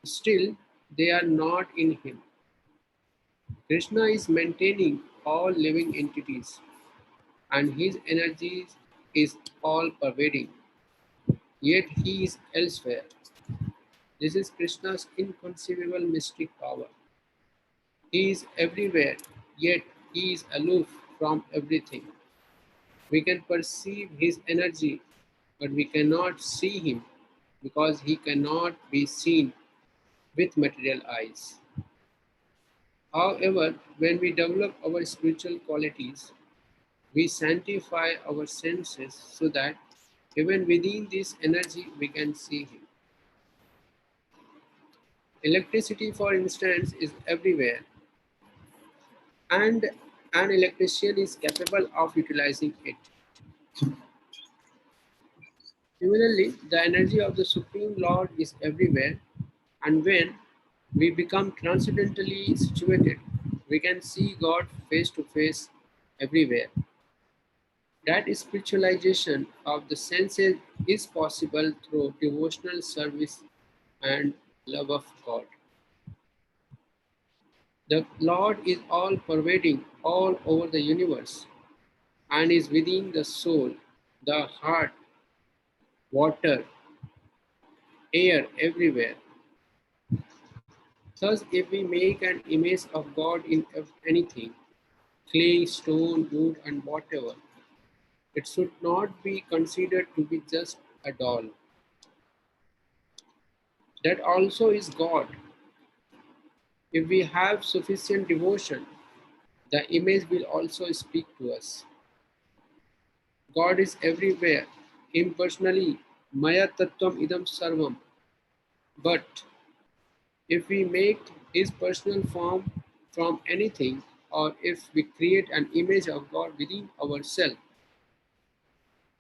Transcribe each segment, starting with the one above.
Still, they are not in him. Krishna is maintaining all living entities, and his energy is all pervading, yet he is elsewhere. This is Krishna's inconceivable mystic power. He is everywhere, yet he is aloof from everything. We can perceive his energy, but we cannot see him because he cannot be seen with material eyes. However, when we develop our spiritual qualities, we sanctify our senses so that even within this energy we can see him. Electricity, for instance, is everywhere, and an electrician is capable of utilizing it. Similarly, the energy of the Supreme Lord is everywhere, and when we become transcendentally situated, we can see God face to face everywhere. That spiritualization of the senses is possible through devotional service and love of God. The Lord is all pervading all over the universe and is within the soul, the heart, water, air, everywhere. Thus, if we make an image of God in anything, clay, stone, wood, and whatever, it should not be considered to be just a doll. That also is God. If we have sufficient devotion, the image will also speak to us. God is everywhere, impersonally, Maya Tattvam Idam Sarvam. But if we make his personal form from anything, or if we create an image of God within ourselves,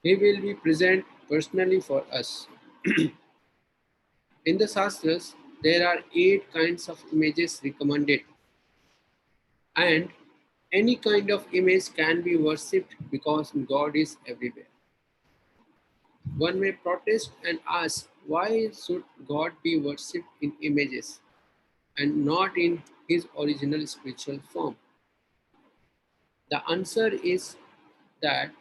he will be present personally for us. In the Shastras, there are 8 kinds of images recommended, and any kind of image can be worshipped because God is everywhere. One may protest and ask, why should God be worshipped in images and not in his original spiritual form? The answer is that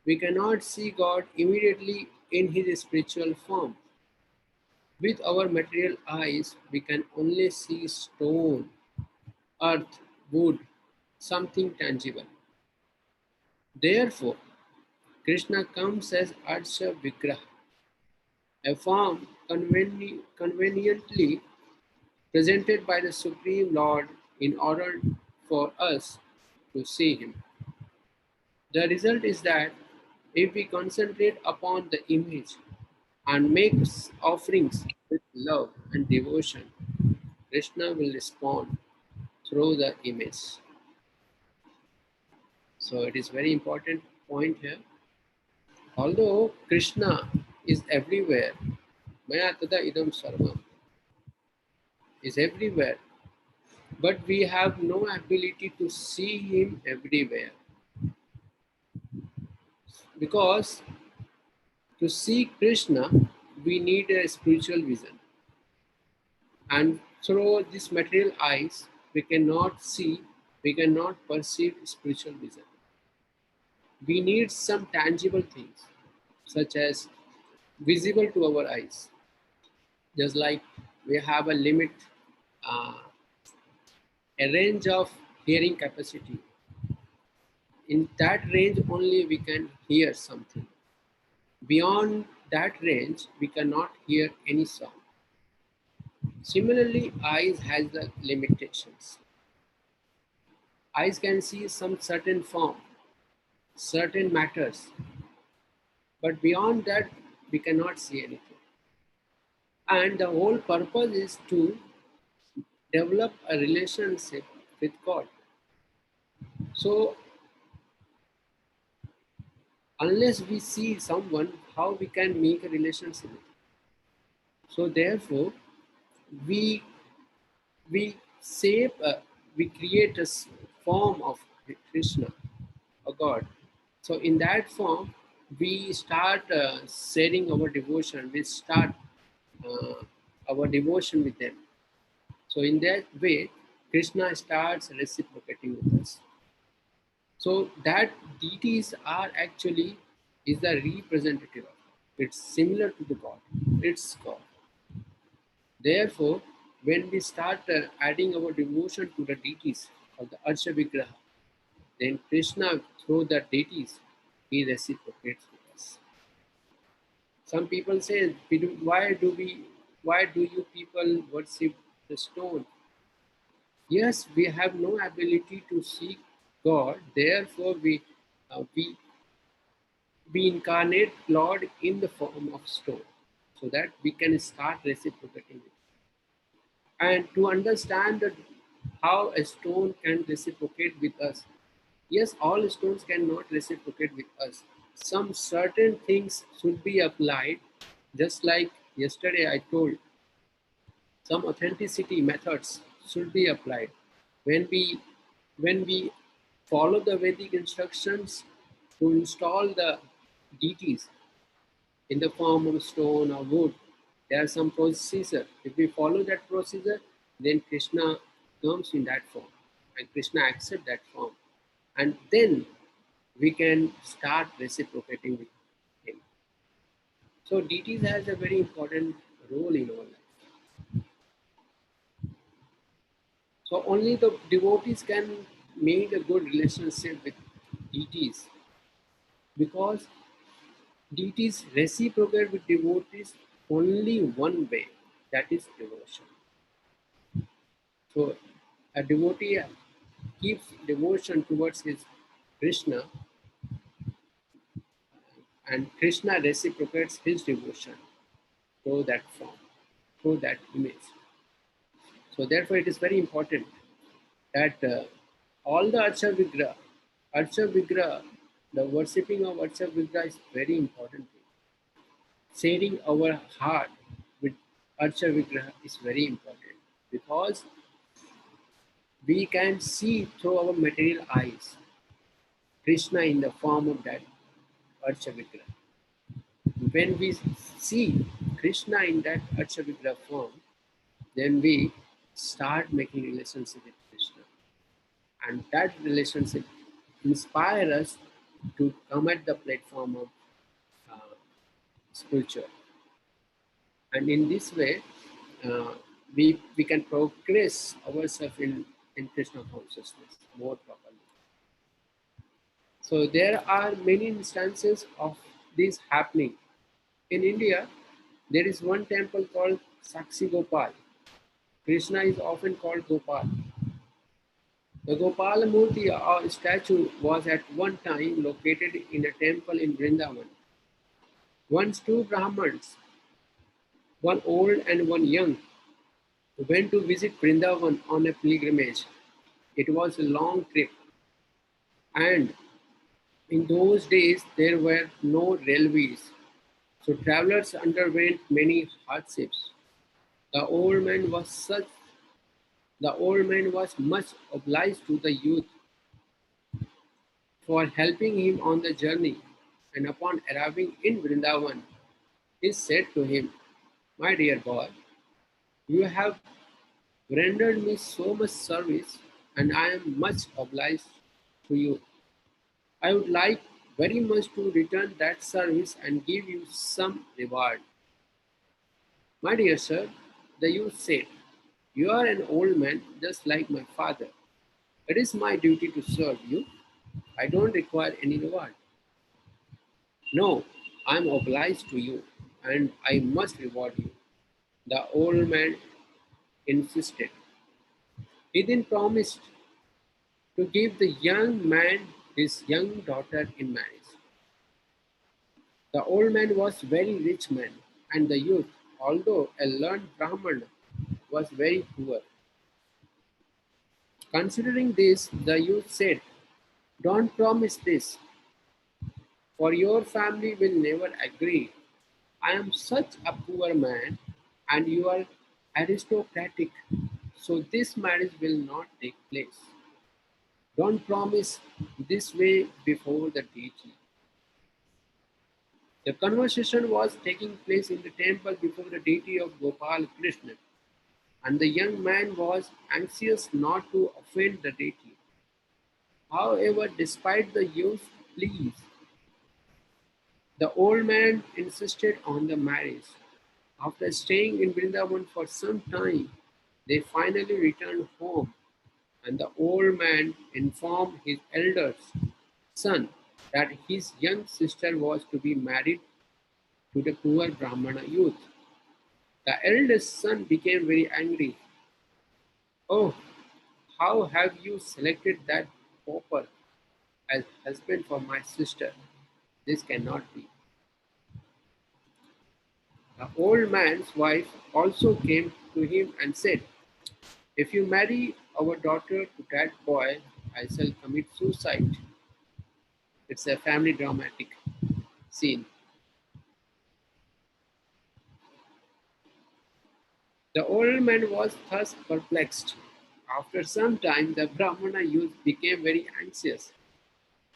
we cannot see God immediately in his spiritual form. With our material eyes, we can only see stone, earth, wood, something tangible. Therefore, Krishna comes as Arsha Vigraha, a form conveniently presented by the Supreme Lord in order for us to see Him. The result is that if we concentrate upon the image and make offerings with love and devotion, Krishna will respond through the image. So it is very important point here. Although Krishna is everywhere, Maya tada idam sarvam is everywhere, but we have no ability to see him everywhere because to see Krishna we need a spiritual vision, and through this material eyes we cannot see, we cannot perceive spiritual vision. We need some tangible things such as visible to our eyes, just like we have a limit, uh, a range of hearing capacity. In that range only we can hear something. Beyond that range we cannot hear any sound. Similarly, eyes has the limitations. Eyes can see some certain form, certain matters, but beyond that we cannot see anything. And the whole purpose is to develop a relationship with God. So unless we see someone, how we can make a relationship with him? So therefore, we we shape, we create a form of Krishna, a God. So in that form, we start sharing our devotion. We start uh, our devotion with them. So in that way, Krishna starts reciprocating with us. So that deities are actually is the representative of God. It's similar to the God. It's God. Therefore, when we start adding our devotion to the deities of the Arsha Vigraha, then Krishna, through the deities, he reciprocates with us. Some people say, why do you people worship the stone? Yes, we have no ability to seek God. Therefore, we incarnate Lord in the form of stone, so that we can start reciprocating it. And to understand that how a stone can reciprocate with us, yes, all stones cannot reciprocate with us. Some certain things should be applied, just like yesterday I told, some authenticity methods should be applied. When we when we follow the Vedic instructions to install the deities in the form of stone or wood, there are some procedure. If we follow that procedure, then Krishna comes in that form, and Krishna accepts that form, and then we can start reciprocating with him. So deities has a very important role in our life. So only the devotees can make a good relationship with deities, because deities reciprocate with devotees only one way, that is devotion. So a devotee keeps devotion towards his Krishna, and Krishna reciprocates his devotion through that form, through that image. So therefore, it is very important that all the Archa Vigraha, the worshipping of Archa Vigraha is very important thing. Sharing our heart with Archa Vigraha is very important, because we can see through our material eyes Krishna in the form of that Archa Vigraha. When we see Krishna in that Archa Vigraha form, then we start making relationship with Krishna, and that relationship inspire us to come at the platform of uh, spiritual. And in this way, we can progress ourselves in Krishna consciousness more properly. So there are many instances of this happening. In India, there is one temple called Sakshi Gopal. Krishna is often called Gopal. The Gopala Murti or statue was at one time located in a temple in Vrindavan. Once two Brahmins, one old and one young, went to visit Vrindavan on a pilgrimage. It was a long trip, and in those days there were no railways, so travelers underwent many hardships. The old man was such the old man was much obliged to the youth for helping him on the journey, and upon arriving in Vrindavan, he said to him, "My dear boy, you have rendered me so much service, and I am much obliged to you. I would like very much to return that service and give you some reward." "My dear sir," the youth said, "you are an old man just like my father. It is my duty to serve you. I don't require any reward." "No, I am obliged to you, and I must reward you," the old man insisted. He then promised to give the young man his young daughter in marriage. The old man was a very rich man, and the youth, although a learned Brahman, was very poor. Considering this, the youth said, "Don't promise this, for your family will never agree. I am such a poor man, and you are aristocratic, so this marriage will not take place. Don't promise this way before the deity." The conversation was taking place in the temple before the deity of Gopal Krishna, and the young man was anxious not to offend the deity. However, despite the youth's pleas, the old man insisted on the marriage. After staying in Vrindavan for some time, they finally returned home, and the old man informed his eldest son that his young sister was to be married to the poor Brahmana youth. The eldest son became very angry. Oh, how have you selected that pauper as husband for my sister? This cannot be. The old man's wife also came to him and said, if you marry our daughter to that boy, I shall commit suicide. It's a family dramatic scene. The old man was thus perplexed. After some time, the Brahmana youth became very anxious.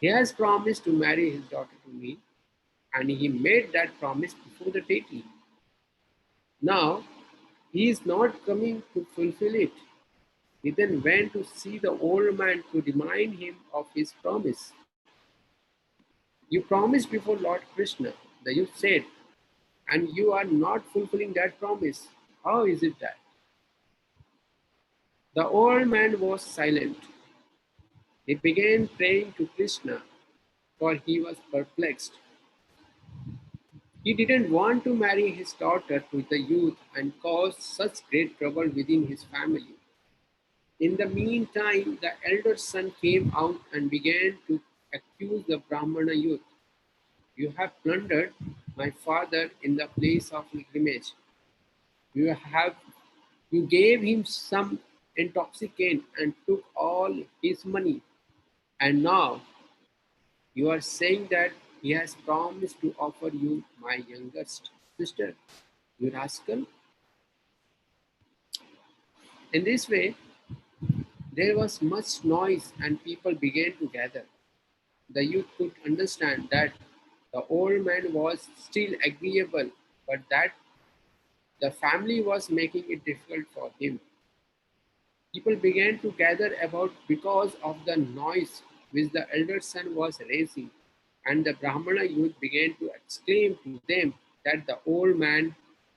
He has promised to marry his daughter to me, and he made that promise before the deity. Now, he is not coming to fulfill it. He then went to see the old man to remind him of his promise. You promised before Lord Krishna, the youth said, and you are not fulfilling that promise. How is it that? The old man was silent. He began praying to Krishna, for he was perplexed. He didn't want to marry his daughter to the youth and cause such great trouble within his family. In the meantime, the elder son came out and began to accuse the Brahmana youth. You have plundered my father in the place of pilgrimage. You have you gave him some intoxicant and took all his money. And now you are saying that he has promised to offer you my youngest sister. You rascal. In this way, there was much noise and people began to gather. The youth could understand that the old man was still agreeable, but that the family was making it difficult for him. People began to gather about because of the noise which the elder son was raising, and the Brahmana youth began to exclaim to them that the old man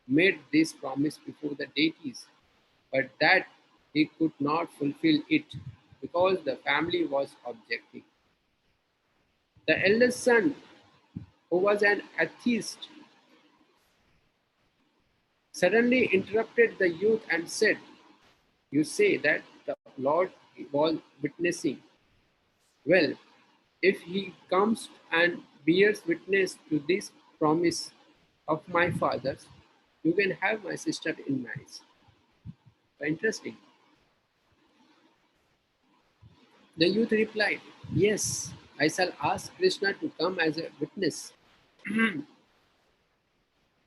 made this promise before the deities, but that he could not fulfill it because the family was objecting. The eldest son, who was an atheist, suddenly interrupted the youth and said, you say that the Lord was witnessing. Well, if he comes and bears witness to this promise of my father's, you can have my sister in marriage. So interesting. The youth replied, yes, I shall ask Krishna to come as a witness.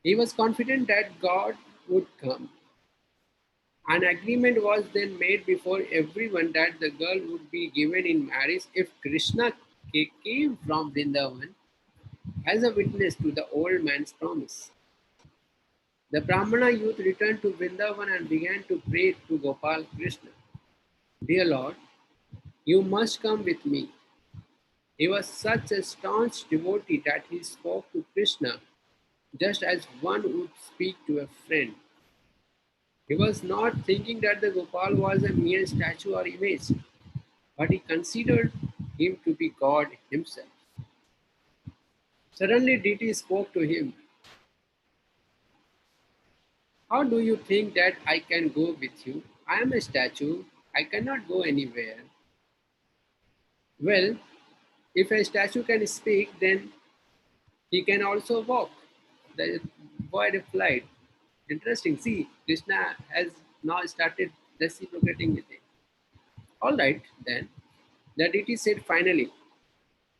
He was confident that God would come. An agreement was then made before everyone that the girl would be given in marriage if Krishna came from Vrindavan as a witness to the old man's promise. The Brahmana youth returned to Vrindavan and began to pray to Gopal Krishna. Dear Lord, you must come with me. He was such a staunch devotee that he spoke to Krishna just as one would speak to a friend. He was not thinking that the Gopal was a mere statue or image, but he considered him to be God himself. Suddenly, Diti spoke to him. How do you think that I can go with you? I am a statue. I cannot go anywhere. Well, if a statue can speak, then he can also walk. The boy replied. Interesting. See, Krishna has now started reciprocating with him. All right, then. The deity said finally,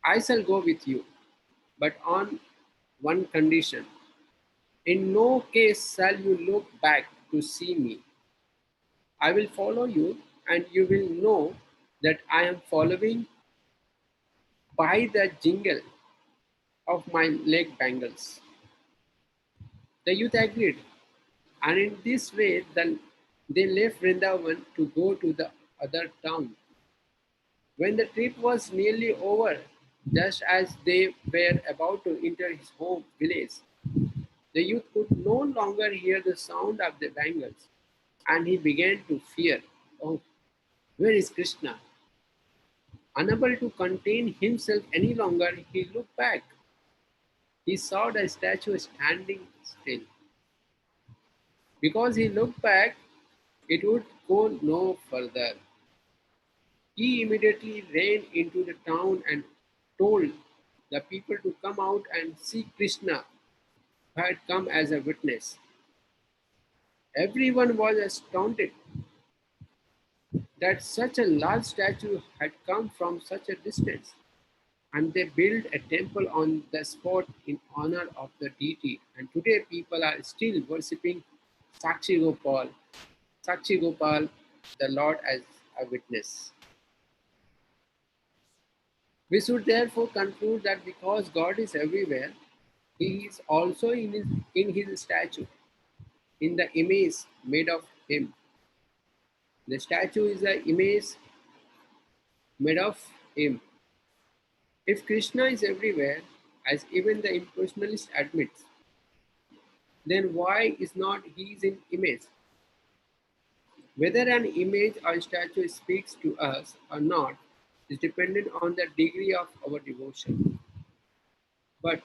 I shall go with you, but on one condition. In no case shall you look back to see me. I will follow you, and you will know that I am following by the jingle. of my leg bangles. The youth agreed, and in this way they left Vrindavan to go to the other town. When the trip was nearly over, just as they were about to enter his home village, the youth could no longer hear the sound of the bangles, and he began to fear. Oh, where is Krishna? Unable to contain himself any longer, he looked back. He saw the statue standing still. Because he looked back, it would go no further. He immediately ran into the town and told the people to come out and see Krishna, who had come as a witness. Everyone was astounded that such a large statue had come from such a distance, and they built a temple on the spot in honor of the deity. And today, people are still worshipping Sakshi Gopal, Sakshi Gopal, the Lord as a witness. We should therefore conclude that because God is everywhere, He is also in His statue, in the image made of Him. The statue is the image made of Him. If Krishna is everywhere, as even the impersonalist admits, then why is not His in image? Whether an image or statue speaks to us or not is dependent on the degree of our devotion. But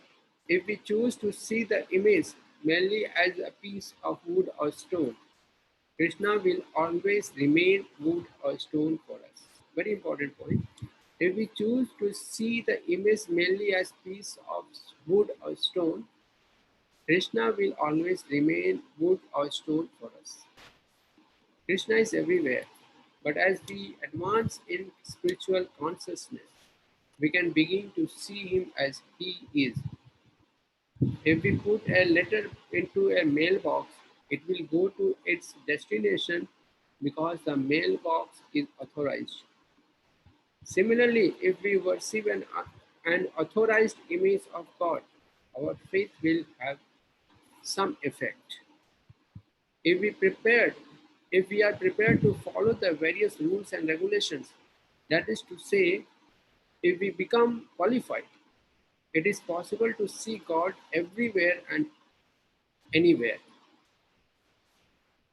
if we choose to see the image merely as a piece of wood or stone, Krishna will always remain wood or stone for us. Very important point. If we choose to see the image merely as piece of wood or stone, Krishna will always remain wood or stone for us. Krishna is everywhere, but as we advance in spiritual consciousness, we can begin to see him as he is. If we put a letter into a mailbox, it will go to its destination because the mailbox is authorized. Similarly, if we worship an authorized image of God, our faith will have some effect. If we prepared, if we are prepared to follow the various rules and regulations, that is to say, if we become qualified, it is possible to see God everywhere and anywhere.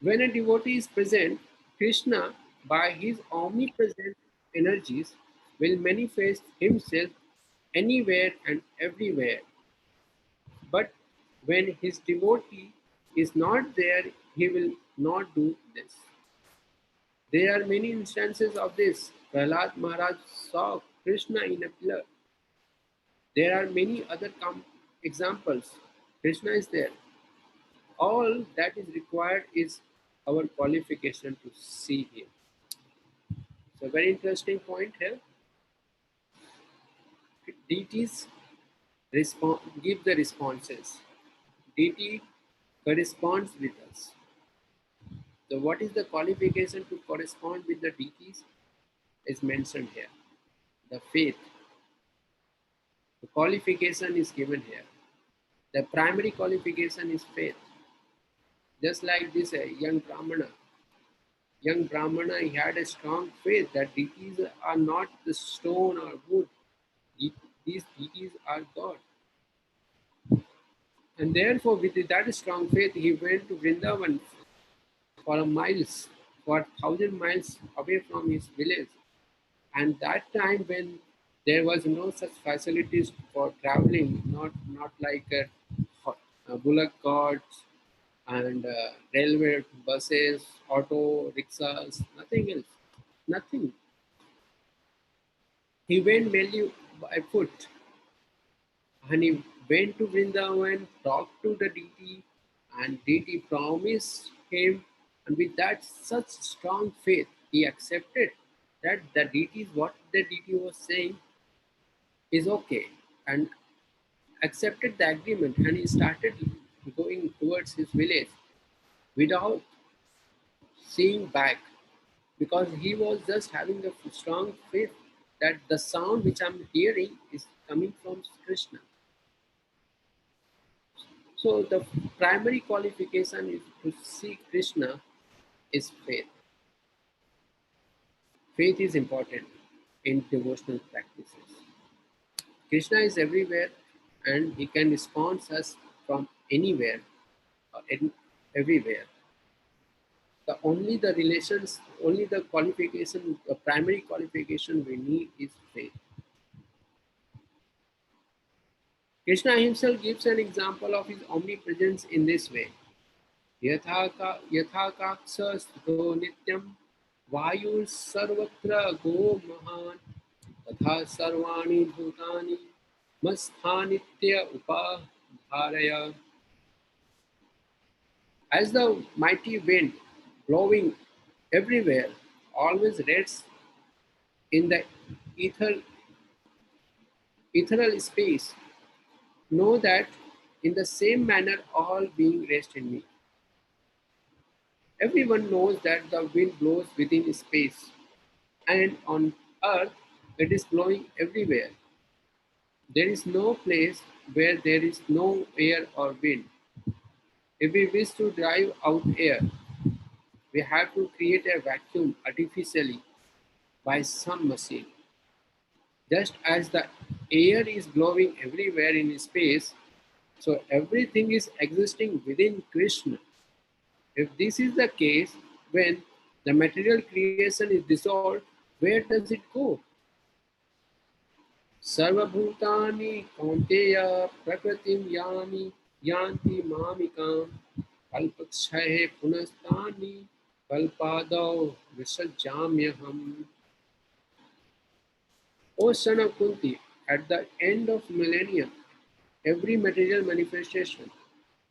When a devotee is present, Krishna, by his omnipresent energies, will manifest himself anywhere and everywhere. But when his devotee is not there, he will not do this. There are many instances of this. Prahlad Maharaj saw Krishna in a pillar. There are many other examples. Krishna is there. All that is required is our qualification to see him. So, very interesting point here. Deities give the responses. Deity corresponds with us. So, what is the qualification to correspond with the deities is mentioned here. The faith. The qualification is given here. The primary qualification is faith. Just like this young Brahmana, he had a strong faith that deities are not the stone or wood. These deities are God. And therefore, with that strong faith, he went to Vrindavan for miles, for 1,000 miles away from his village. And that time when there was no such facilities for traveling, not like bullock carts and railway buses, auto rickshaws, nothing else, nothing. He went mainly by foot, and he went to Vrindavan, talked to the deity, and deity promised him, and with that such strong faith, he accepted that the deity, what the deity was saying, is okay, and accepted the agreement, and he started going towards his village without seeing back because he was just having a strong faith that the sound which I'm hearing is coming from Krishna. So the primary qualification is to see Krishna is faith. Faith is important in devotional practices. Krishna is everywhere and he can respond us from anywhere or everywhere. Only the qualification, the primary qualification we need is faith. Krishna himself gives an example of his omnipresence in this way. यथाकाक्ष स्थितो नित्यं वायुर्सर्वत्र गो महान् तथा सर्वाणि भूतानि मत्स्थानित्य उपाधारय. As the mighty wind blowing everywhere always rests in the ether, ethereal space, know that in the same manner all being rest in me. Everyone knows that the wind blows within space, and on earth it is blowing everywhere. There is no place where there is no air or wind. If we wish to drive out air, we have to create a vacuum artificially by some machine. Just as the air is blowing everywhere in space, so everything is existing within Krishna. If this is the case, when the material creation is dissolved, where does it go? सर्वभूतानि कौन्तेय प्रकृतिं यान्ति मामिकां कल्पक्षये पुनस्तानि कल्पादौ विसृजाम्यहम्. O son of Kunti, at the end of millennium, every material manifestation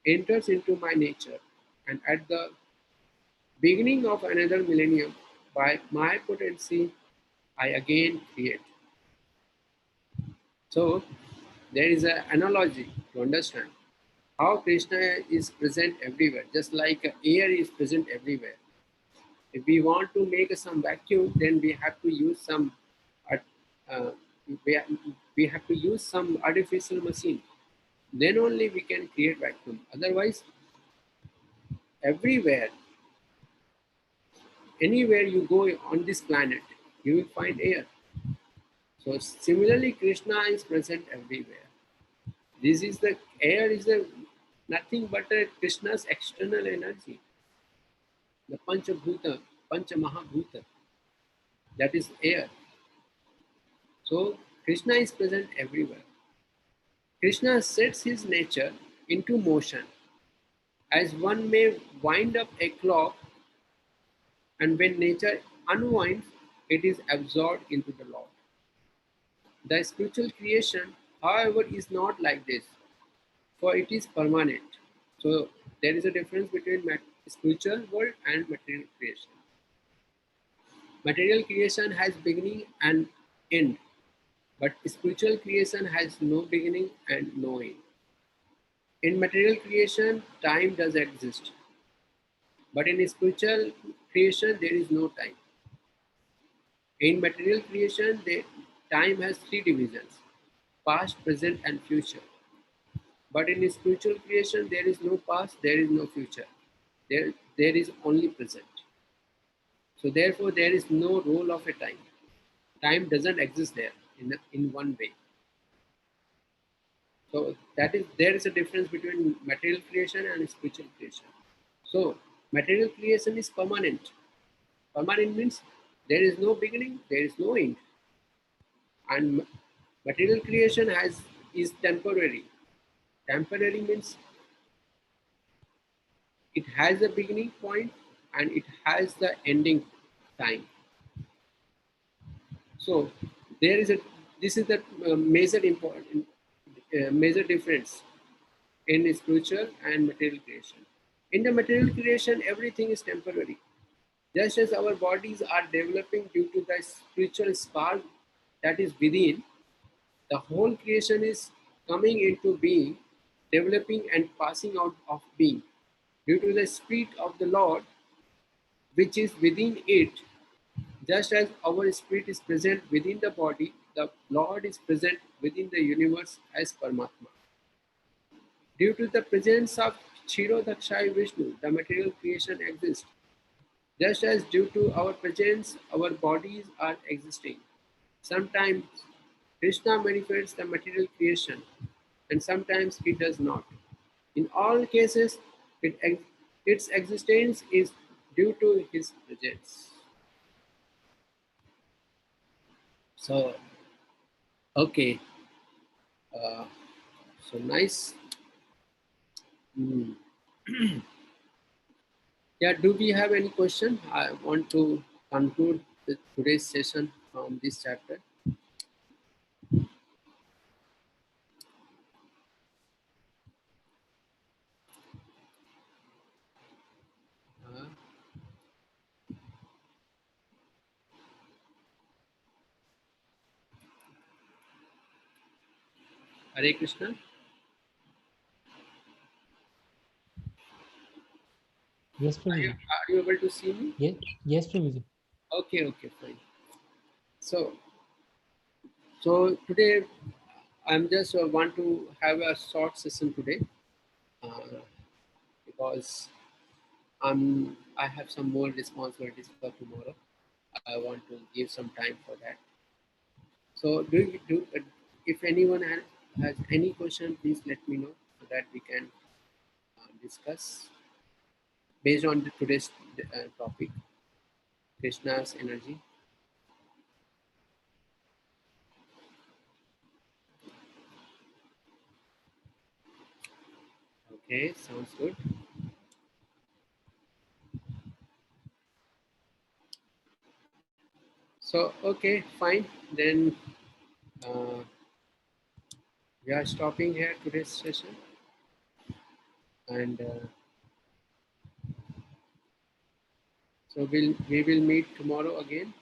enters into my nature, and at the beginning of another millennium, by my potency, I again create. So, there is an analogy to understand how Krishna is present everywhere, just like air is present everywhere. If we want to make some vacuum, then we have to use some art- uh, we, we have to use some artificial machine. Then only we can create vacuum. Otherwise, everywhere, anywhere you go on this planet, you will find air. So similarly, Krishna is present everywhere. This is the air is the nothing but a Krishna's external energy, the Panchabhuta, Panchamahabhuta, that is air. So Krishna is present everywhere. Krishna sets his nature into motion, as one may wind up a clock, and when nature unwinds, it is absorbed into the Lord. The spiritual creation, however, is not like this, for it is permanent. So there is a difference between spiritual world and material creation. Material creation has beginning and end, but spiritual creation has no beginning and no end. In material creation, time does exist, but in spiritual creation, there is no time. In material creation, time has three divisions: past, present, and future. But in spiritual creation, there is no past, there is no future. There is only present. So therefore, there is no role of a time. Time doesn't exist there in one way. So that is there is a difference between material creation and spiritual creation. So material creation is permanent. Permanent means there is no beginning, there is no end, and material creation has is temporary. Temporary means it has a beginning point and it has the ending time. So there is a this is the major difference in spiritual and material creation. In the material creation, everything is temporary. Just as our bodies are developing due to the spiritual spark that is within, the whole creation is coming into being, developing and passing out of being due to the Spirit of the Lord which is within it. Just as our spirit is present within the body, the Lord is present within the universe as Paramatma. Due to the presence of Kshirodakshai Vishnu, the material creation exists. Just as due to our presence, our bodies are existing. Sometimes Krishna manifests the material creation, and sometimes he does not. In all cases, its existence is due to his presence. So, okay, uh, so nice. Hmm. Yeah, do we have any question? I want to conclude today's session from this chapter. Uh, Hare Krishna. Yes, Prabhuji. Are you able to see me? Yes, yes, Prabhuji. Okay, okay, fine. So, so today I'm just want to have a short session today uh, because I have some more responsibilities for tomorrow. I want to give some time for that. So, if anyone has any question, please let me know so that we can discuss based on today's topic, Krishna's energy. Okay, sounds good. So, okay, fine. Then uh, we are stopping here today's session, and so we will meet tomorrow again.